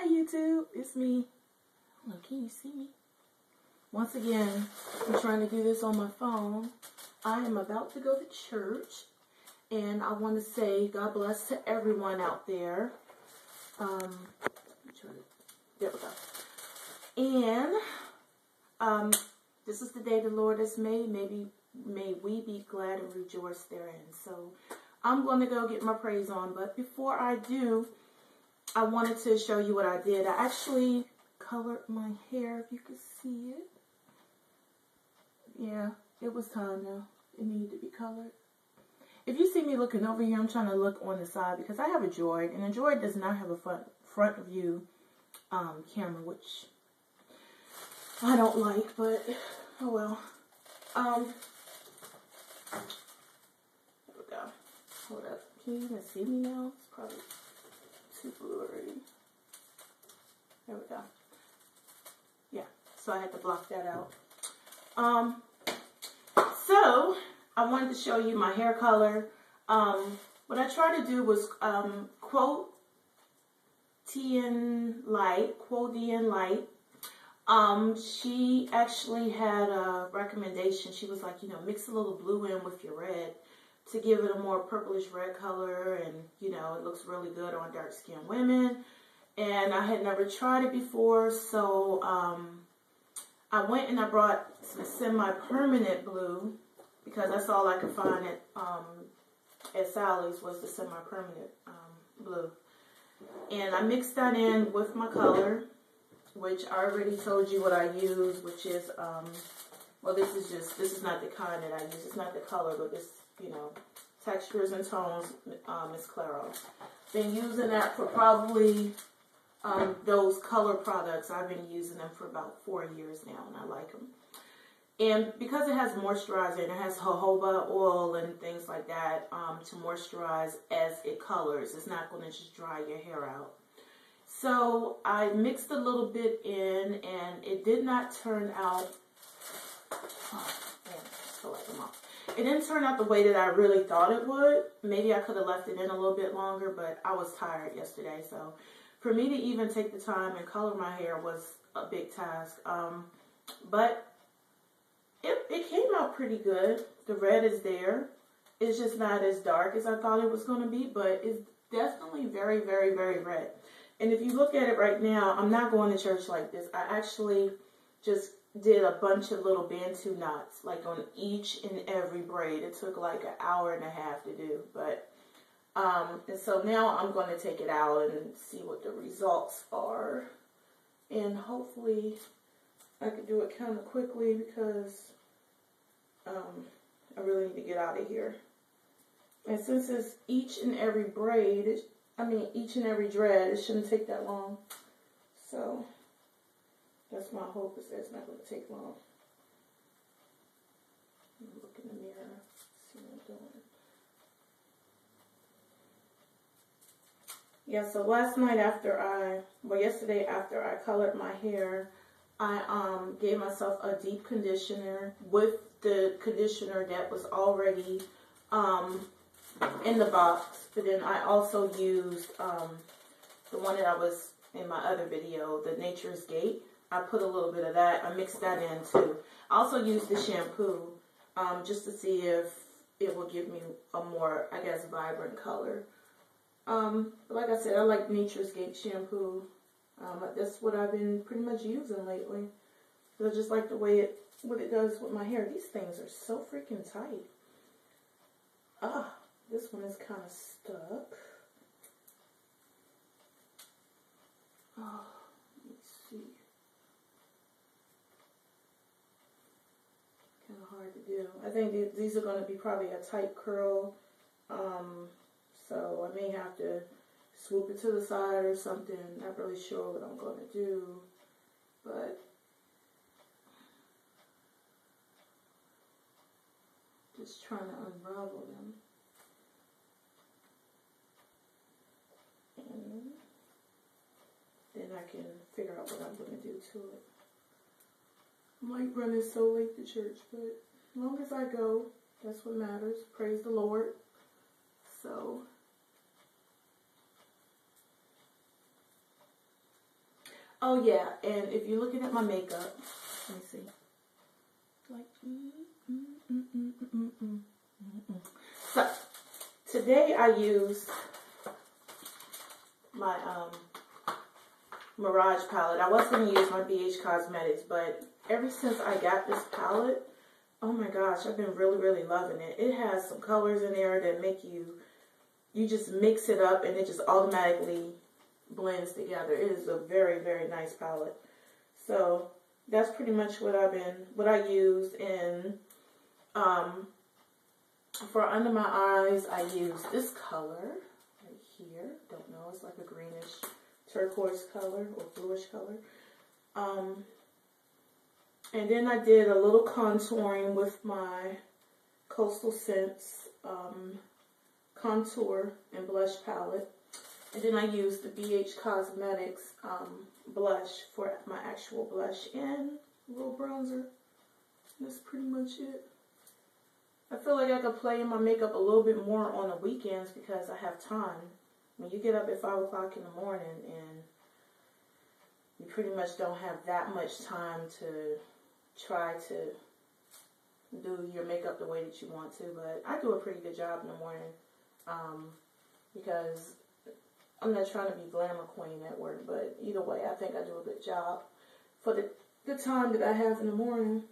Hi YouTube, it's me. Look, can you see me? Once again, I'm trying to do this on my phone. I am about to go to church, and I want to say God bless to everyone out there. There we go. And this is the day the Lord has made. May we be glad and rejoice therein. So I'm going to go get my praise on. But before I do, I wanted to show you what I did. I actually colored my hair, if you can see it. Yeah, it was time now. It needed to be colored. If you see me looking over here, I'm trying to look on the side because I have a Droid, and a Droid does not have a front view camera, which I don't like, but oh well. There we go. Hold up. Can you even see me now? It's probably too blurry. There we go. Yeah, so I had to block that out. So I wanted to show you my hair color. What I tried to do was quote Tian Light. She actually had a recommendation. She was like, you know, mix a little blue in with your red to give it a more purplish red color, and you know, it looks really good on dark skinned women. And I had never tried it before, so I went and I brought some semi-permanent blue because that's all I could find at Sally's was the semi-permanent blue. And I mixed that in with my color, which I already told you what I use, which is, well, this is not the kind that I use. It's not the color, but this, you know, textures and tones, Miss Claro. Been using that for probably those color products. I've been using them for about 4 years now, and I like them. And because it has moisturizer and it has jojoba oil and things like that to moisturize as it colors, it's not going to just dry your hair out. So I mixed a little bit in, and it did not turn out. Oh, man, I feel like I'm off. It didn't turn out the way that I really thought it would. Maybe I could have left it in a little bit longer, but I was tired yesterday, so for me to even take the time and color my hair was a big task. But it came out pretty good. The red is there. It's just not as dark as I thought it was going to be, but it's definitely very, very, very red. And if you look at it right now, I'm not going to church like this. I actually just did a bunch of little Bantu knots, like on each and every braid. It took like an hour and a half to do, but and so now I'm going to take it out and see what the results are. And hopefully I can do it kind of quickly because I really need to get out of here. And since it's each and every braid, each and every dread, it shouldn't take that long. So that's my hope, is that it's not going to take long. Look in the mirror, see what I'm doing. Yeah, so yesterday after I colored my hair, I gave myself a deep conditioner with the conditioner that was already in the box. But then I also used the one that I was in my other video, the Nature's Gate. I put a little bit of that. I mixed that in too. I also used the shampoo just to see if it will give me a more, I guess, vibrant color. Like I said, I like Nature's Gate shampoo. That's what I've been pretty much using lately. I just like the way what it does with my hair. These things are so freaking tight. This one is kind of stuck. Let's see. Kind of hard to do. I think these are going to be probably a tight curl. So I may have to swoop it to the side or something. Not really sure what I'm going to do, but just trying to unravel them. And then I can figure out what I'm going to do to it. I might run it so late to church, but as long as I go, that's what matters. Praise the Lord. So Oh yeah, and if you're looking at my makeup, let me see. Like, So today I used my Mirage palette. I was going to use my BH Cosmetics, but ever since I got this palette, oh my gosh, I've been really, really loving it. It has some colors in there that make you just mix it up and it just automatically blends together. It is a very, very nice palette. So that's pretty much what I used. And for under my eyes, I used this color right here. Don't know, it's like a greenish turquoise color or bluish color. And then I did a little contouring with my Coastal Scents contour and blush palette. And then I used the BH Cosmetics blush for my actual blush and a little bronzer. That's pretty much it. I feel like I could play in my makeup a little bit more on the weekends because I have time. When you get up at 5 o'clock in the morning and you pretty much don't have that much time to try to do your makeup the way that you want to. But I do a pretty good job in the morning because I'm not trying to be glamour queen at work, but either way, I think I do a good job for the time that I have in the morning.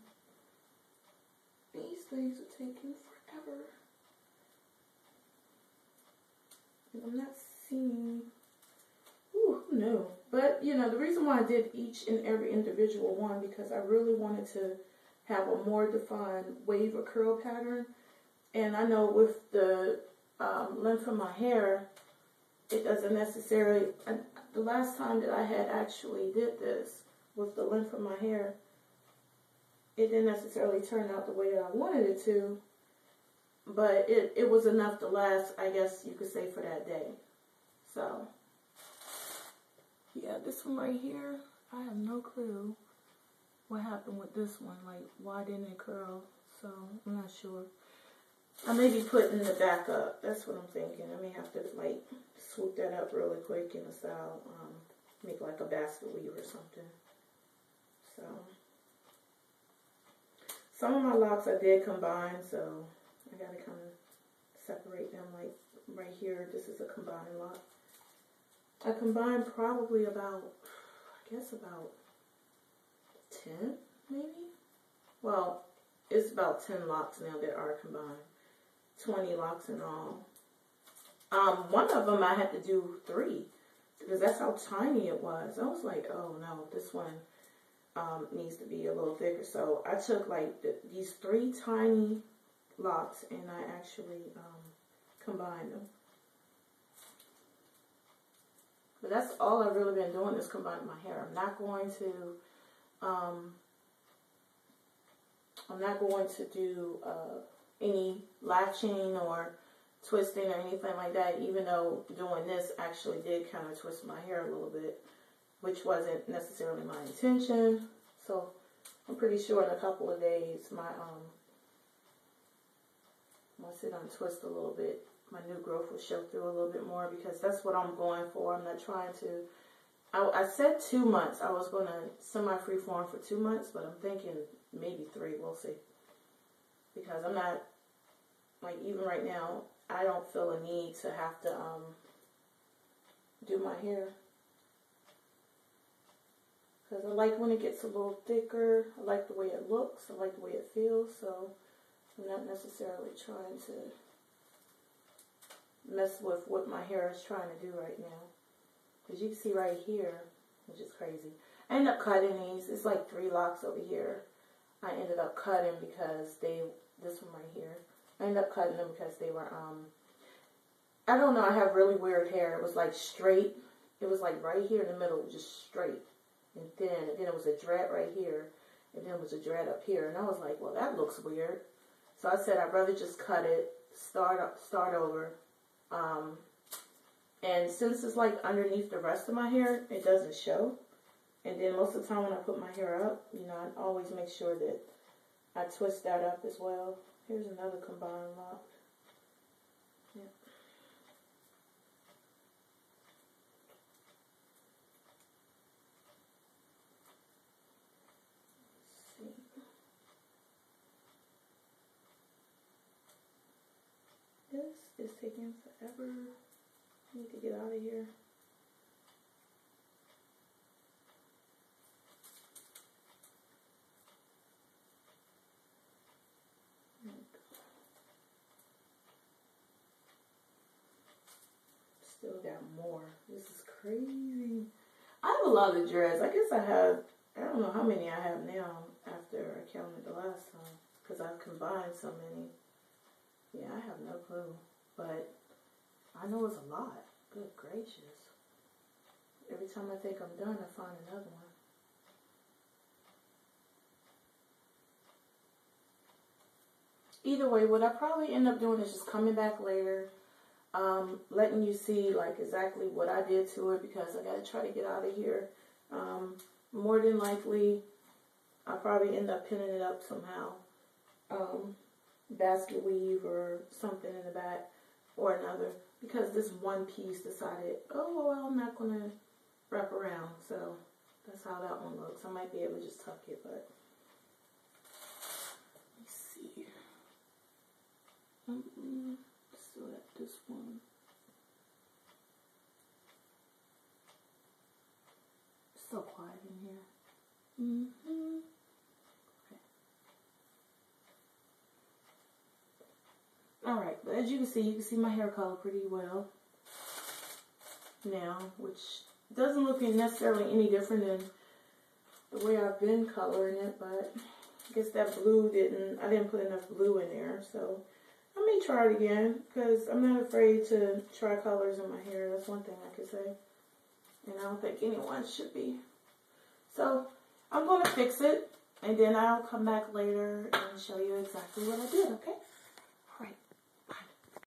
These things are taking forever. I'm not seeing. Ooh, who knew? But, you know, the reason why I did each and every individual one because I really wanted to have a more defined wave or curl pattern. And I know with the length of my hair, it doesn't necessarily, the last time that I had actually did this with the length of my hair, it didn't necessarily turn out the way that I wanted it to, but it was enough to last, I guess you could say, for that day. So, yeah, this one right here, I have no clue what happened with this one. Like, why didn't it curl? So, I'm not sure. I may be putting the back up. That's what I'm thinking. I may have to, like, swoop that up really quick in a style, make like a basket weave or something. So, some of my locks I did combine, so I gotta kind of separate them. Like right here, this is a combined lock. I combined probably about, I guess about 10, maybe? Well, it's about 10 locks now that are combined. 20 locks in all. One of them I had to do 3 because that's how tiny it was. I was like, oh no, this one needs to be a little thicker. So I took like these 3 tiny locks and I actually combined them. But that's all I've really been doing is combining my hair. I'm not going to do any latching or twisting or anything like that, even though doing this actually did kind of twist my hair a little bit, which wasn't necessarily my intention. So I'm pretty sure in a couple of days once it untwists a little bit, my new growth will show through a little bit more because that's what I'm going for. I'm not trying to, I said 2 months. I was going to semi-freeform for 2 months, but I'm thinking maybe 3, we'll see. Because I'm not, like even right now, I don't feel a need to have to do my hair. Because I like when it gets a little thicker. I like the way it looks. I like the way it feels. So I'm not necessarily trying to mess with what my hair is trying to do right now. Because you can see right here, which is crazy. I ended up cutting these. It's like 3 locks over here. I ended up cutting because this one right here, I ended up cutting them because they were, I don't know, I have really weird hair. It was like straight. It was like right here in the middle, just straight and thin. And then it was a dread right here. And then it was a dread up here. And I was like, well, that looks weird. So I said, I'd rather just cut it, start over. And since it's like underneath the rest of my hair, it doesn't show. And then most of the time when I put my hair up, you know, I always make sure that I twist that up as well. Here's another combined lock. Yep. This is taking forever. I need to get out of here. Still got more. This is crazy. I have a lot of dreads. I guess I don't know how many I have now after I counted the last time. Because I've combined so many. Yeah, I have no clue. But I know it's a lot. Good gracious. Every time I think I'm done, I find another one. Either way, what I probably end up doing is just coming back later, letting you see like exactly what I did to it, because I got to try to get out of here. More than likely, I'll probably end up pinning it up somehow. Basket weave or something in the back or another, because this one piece decided, oh, well, I'm not going to wrap around. So that's how that one looks. I might be able to just tuck it, but let's see. Still got this one. It's so quiet in here. Okay. Alright, but as you can see my hair color pretty well now, which doesn't look necessarily any different than the way I've been coloring it, but I guess that blue I didn't put enough blue in there, so I may try it again, because I'm not afraid to try colors in my hair. That's one thing I could say. And I don't think anyone should be. So, I'm going to fix it, and then I'll come back later and show you exactly what I did, okay?